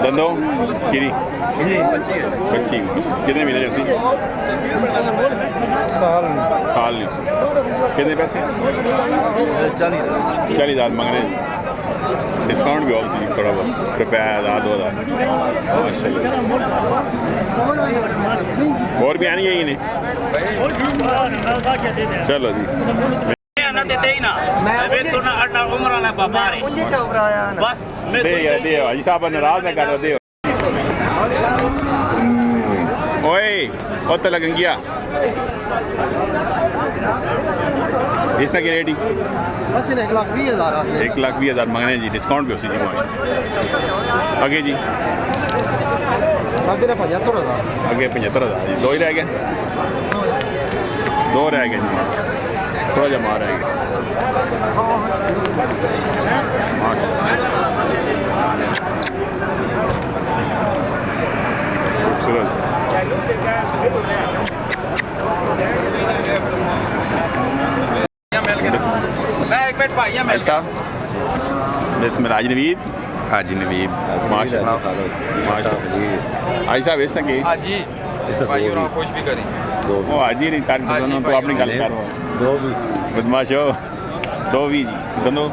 दंदो खीरी जी बच्ची है। बच्ची कितने महीने जैसी साल साल नहीं सी कितने पैसे 40,000 मांग रहे हैं डिस्काउंट भी ऑब्वियसली थोड़ा बहुत रुपया 1,000 2,000 माशाल्लाह और भी आनी है ही नहीं चलो जी बस दे यार दे हाजी साहब नाराज ना कर दे ओए ओ तो लगन गया इसका क्या रेडी बच्चे ने 1,20,000 1,20,000 मांग रहे हैं जी डिस्काउंट भी उसी जी माशा आगे जी आगे 75,000 आगे 75,000 जी दो ही रह गए दो रह गए जी थोड़ा जमा रह गया खूबसूरत साहब बिस्मिल्लाह हाजी नवीद माशाल्लाह माशाल्लाह आई साहब इस तक हाजी भाई और कुछ भी करी वो हाजी नहीं कर तो अपनी गल करो दो भी बदमाश हो दो भी जी दंदो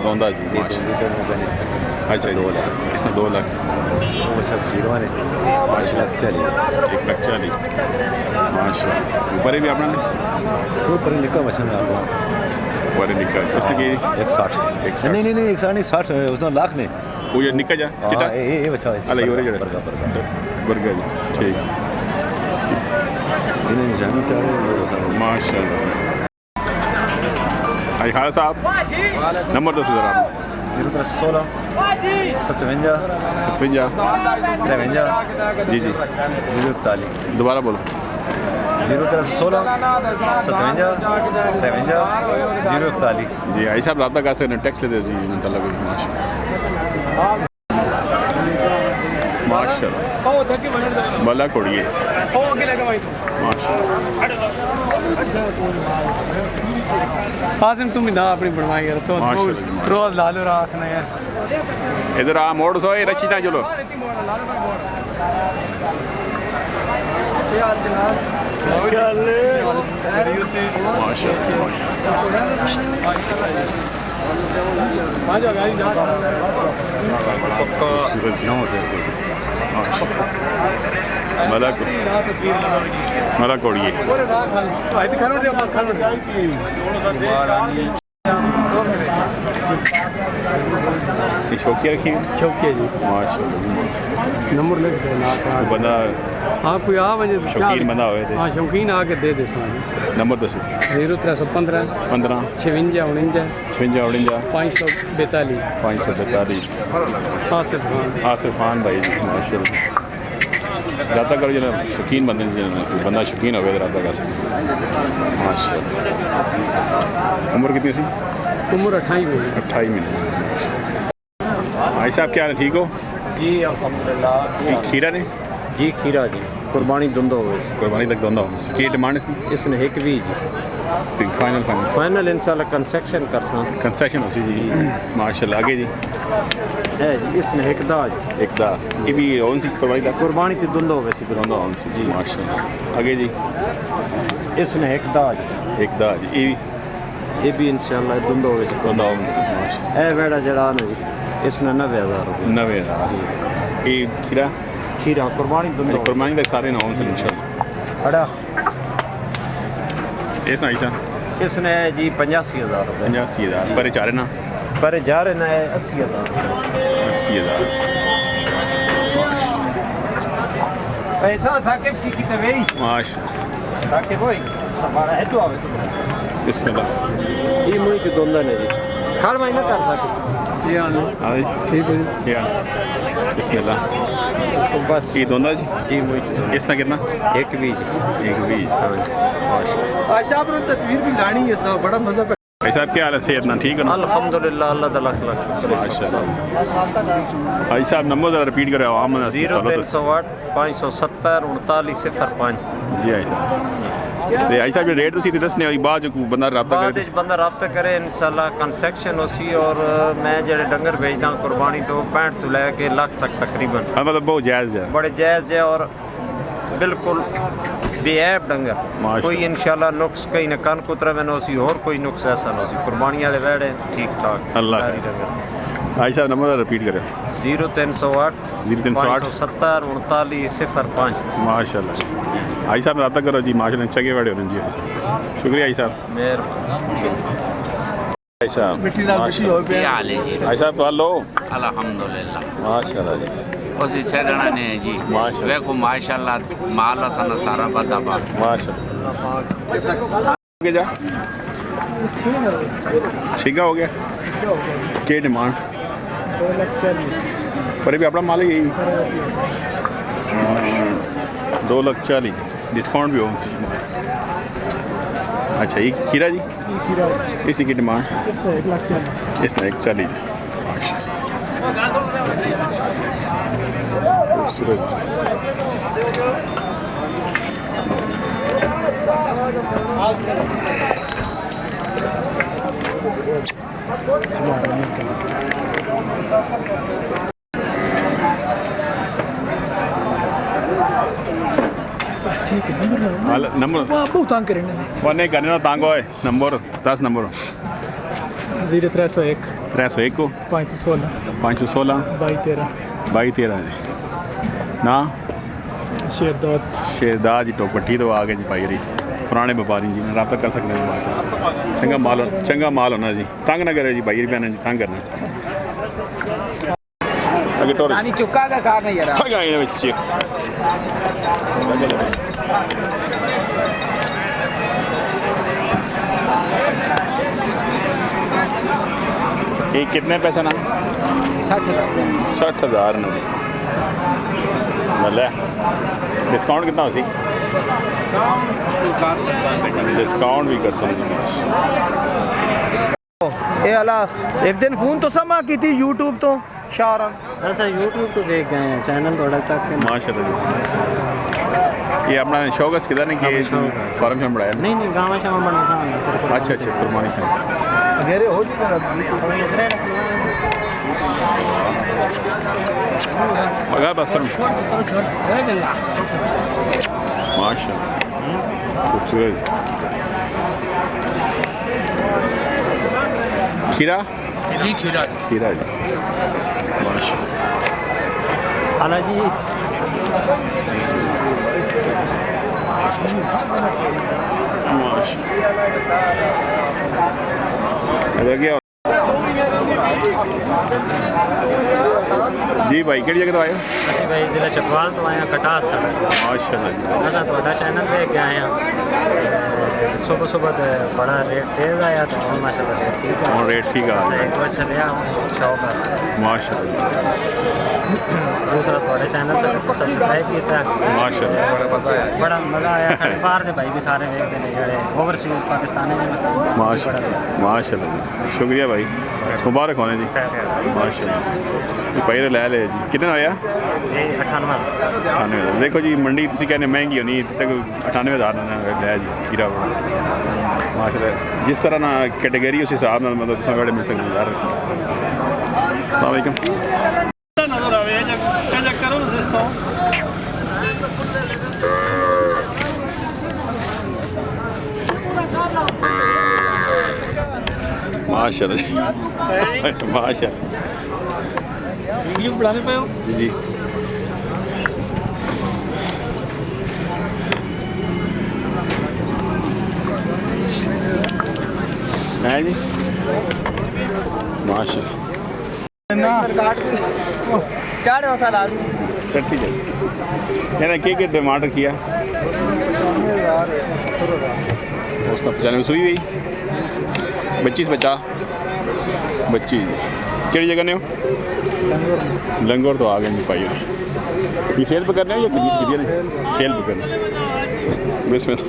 दोंदा जी माशाल्लाह अच्छा 2 लाख इसने 2 लाख वो सब जीरो ने 5 लाख चली 1,40,000 माशाल्लाह ऊपर भी अपना ऊपर निका मशीन आपका ऊपर निकल उसने की 160 नहीं 160 नहीं 60 उसने लाख ने वो ये निकल जा चिटा ये बचा अल्लाह ये जड़ा बर्गर जी ठीक इन्हें जानी चाहिए माशाल्लाह आई खान साहब नंबर 10 ज़रा 0316 57 53 जी जी 041 दोबारा बोलो 0316 57 53 041 जी आई साहब रात का से टैक्स लेते जी मतलब माशाल्लाह भला कोड़िए आसिम तुम ही ना अपनी बनवाई यार तो रोज ला लो रखना यार इधर आ मोड़ सो रशी ना चलो मला कोड़िए शौकिया रखी शौकिया जी माशाल्लाह नंबर लिख दो ना बंदा हाँ कोई आ वजह शौकीन बंदा होए थे हाँ शौकीन आके दे दे नंबर दस 0315 15 56 56 542 542 आसिफ खान भाई जी माशाल्लाह राता करो जना शौकीन बंदे कोई बंदा शौकीन हो गया राता का से माशाल्लाह उम्र कितनी सी उम्र 28 महीने भाई साहब क्या हाल है ठीक हो जी अल्हम्दुलिल्लाह खीरा ने जी खीरा जी कुर्बानी दुंदो कुर्बानी तक दोंदा हो की डिमांड इसने एक भी जी फाइनल इंशाल्लाह कंसेक्शन करसा कंसेक्शन हो जी माशाल्लाह आगे जी है जी इसने एक दाज ये भी ओन सी कुर्बानी की दुंदो वैसी दोंदा ओन सी जी माशाल्लाह आगे जी इसने एक दाज ये भी इंशाल्लाह दुंदो वैसी दोंदा ओन सी माशाल्लाह ए बेड़ा जड़ा ना जी इसने 90,000 ये खीरा कुर्बानी दुंदो कुर्बानी तक सारे ना ओन सी इंशाल्लाह अड़ा इस ना ऐसा इसने जी 85,000 85,000 पर चारे ना पर जा रहे ना 80,000 पैसा साकिब की कितने माशाल्लाह साकिब भाई हमारा है तो आवे बिस्मिल्लाह ये मुई की दोंदा ने जी खाड़ में ना कर सके जी हाँ आई ठीक है क्या बिस्मिल्लाह तो बस ये दोंदा जी ये मुई इसना कितना एक भी माशाल्लाह आज आप ने तस्वीर भी लानी है इसका बड़ा मजा भाई साहब क्या हाल है सेहत ना ठीक है ना अल्हम्दुलिल्लाह अल्लाह ताला का शुक्र माशाल्लाह भाई साहब नंबर ज़रा रिपीट करें आम 0308 570 3905 जी भाई साहब ਤੇ ਆਈ ਸਾਹਿਬ ਰੇਟ ਤੁਸੀਂ ਦੱਸਨੇ ਹੋਈ ਬਾਅਦ ਚ ਬੰਦਾ ਰਾਬਤਾ ਬਾਅਦ ਕਰੇ ਵਿੱਚ ਬੰਦਾ ਰਾਬਤਾ ਕਰੇ ਇਨਸ਼ਾਅੱਲਾ ਕੰਸੈਕਸ਼ਨ ਉਸੀ ਔਰ ਮੈਂ ਜਿਹੜੇ ਡੰਗਰ ਵੇਚਦਾ ਕੁਰਬਾਨੀ ਤੋਂ 65 ਤੋਂ ਲੈ ਕੇ ਲੱਖ ਤੱਕ ਤਕਰੀਬਨ मतलब बहुत जायज़ है बड़े जायज़ है और बिल्कुल बेऐब डंगर माशाअल्लाह। कोई इंशाल्लाह नुक्स कहीं न कन कुतरा में नोसी और कोई नुक्स ऐसा नोसी कुर्बानी वाले वेड़े ठीक ठाक अल्लाह सारी डंगर आई साहब नंबर रिपीट करें 0308 0308 570 3905 माशाल्लाह आई साहब रब्ता करो जी माशाल्लाह चंगे बड़े होने जी आई साहब शुक्रिया आई साहब मेहरबानी आई साहब ਕੀ ਹਾਲ ਹੈ ਜੀ आई साहब तो लो ਅਲਹਮਦੁਲਿਲਾ माशाल्लाह जी ਅਸੀਂ ਸੈਦਣਾ ਨੇ ਜੀ ਮਾਸ਼ਾਅੱਲਾ। ਵੇਖੋ ਮਾਸ਼ਾਅੱਲਾ ਮਾਲ ਅਸਾਂ ਸਾਰਾ ਬੰਦਾ ਬਾ माशाल्लाह आगे जा ठीक हो गया क्या डिमांड पर भी अपना माल ही यही 2,40,000 डिस्काउंट भी होगा अच्छा ये खीरा जी इसकी की डिमांड इसने 1,40,000 नंबर बहुत तंग करेंगे वो नहीं करने ना तांगो है नंबर 10 नंबर 0301 301 को 516 516 2213 2213 ना शेरदौत शेरदार जी टोपट्टी तो आ गए जी भाई री पुराने व्यापारी जी रब्ता कर सकते हैं बात चंगा माल होना जी तंग ना करे जी भाई बहन जी तंग करना आगे टोर पानी चुका का कार नहीं यार खा गए बच्चे ये कितने पैसे ना 60,000 ना जी मतलब डिस्काउंट कितना हो सी डिस्काउंट भी कर सकते ये अला एक दिन फोन तो समा की थी यूट्यूब तो शारा ऐसा यूट्यूब तो देख गए हैं चैनल थोड़ा तक माशाल्लाह जी ये अपना शौकस किधर नहीं किया फार्म में बढ़ाया नहीं गाँव में शाम बना अच्छा अच्छा कुर्बानी खाई मेरे हो मगर बस पर माशाल्लाह खूबसूरत खीरा ਜੀ ਖੀਰਾ खीरा जी माशाल्लाह हाला जी इधर क्या जी भाई केड़ी जगह तो आए ਅਸੀਂ ਭਾਈ ਜ਼ਿਲ੍ਹਾ ਚਕਵਾਲ ਤੋਂ ਆਏ ਹਾਂ ਕਟਾਸ ਸਾਡਾ माशाल्लाह जी ਅਸਾਂ ਤੁਹਾਡਾ ਚੈਨਲ ਦੇਖ ਕੇ ਆਏ ਹਾਂ सुबह सुबह तो बड़ा रेट तेज आया तो और माशाल्लाह रेट ठीक है और रेट ठीक आ एक बार चले शौक है माशाल्लाह दूसरा थोड़े चैनल से सब्सक्राइब किया माशाल्लाह बड़ा मज़ा आया साढ़े बाहर के भाई भी सारे देखते हैं जोड़े ओवरसीज पाकिस्तानी ने माशाल्लाह माशाल्लाह जी शुक्रिया भाई मुबारक होने जी माशाल्लाह ये पहले ले ले जी कितना आया 98 देखो जी मंडी तुसी कहने महंगी होनी तक 98,000 ले जी हीरा माशाल्लाह जिस तरह ना कैटेगरी उस हिसाब नाल मतलब तुसा बड़े मिल सकते यार अस्सलाम वालेकुम नजर आवे चेक करो ना सिस्टम माशाल्लाह जी माशाल्लाह वीडियो बनाने पे हो जी है जी माशाल्लाह चार साल आज चर्सी जी यानी के डिमांड किया उस तक 95 सुई हुई 25 बचा 25 केड़ी जगह ने हो लंगोर तो आ गए नहीं पाई ये सेल पे करने हो या खरीद सेल पे करने इसमें तो